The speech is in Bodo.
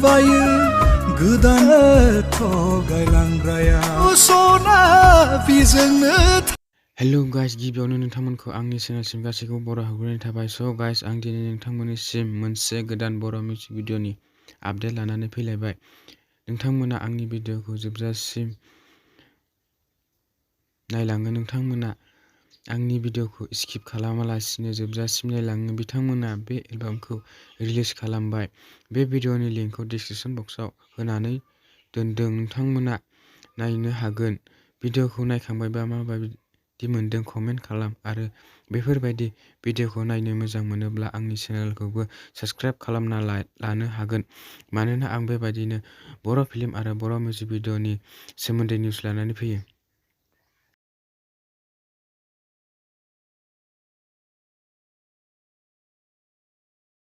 बायो गोदान थगायलांग्राया सना बिजोंनो हेलो गाइस, गिबियावनो नोंथांमोनखौ आंनि चेनेलसिम गासैखौबो बर' हागुरुनि थाबाय। स' गाइस, आं दिनै नोंथांमोननिसिम मोनसे गोदान बर' मिउजिक भिडिअ'नि आपडेट लानानै फैलायबाय। नोंथांमोना आंनि भिडिअ'खौ जोबजासिम नायलाङो, नोंथांमोना आंनि भिडिअ'खौ स्किप खालामालासिनो जोबजासिम नायलाङो, बिथांमोना बे एलबामखौ रिलिज खालामबाय। बे भिडिअ'नि लिंकखौ डिसक्रिपशन बक्सआव होनानै दोनदों, नोंथांमोना नायनो हागोन। भिडिअ'खौ नायखांबायबा माबायदि मोनदों कमेन्ट खालाम आरो बेफोरबायदि भिडिअ'खौ नायनो मोजां मोनोब्ला आंनि चेनेलखौबो साबस्क्राइब खालामना लानो हागोन, मानोना आं बेबायदिनो बर' फिल्म आरो बर' मिउजिक भिडिअ'नि सोमोन्दै निउस लानानै फैयो।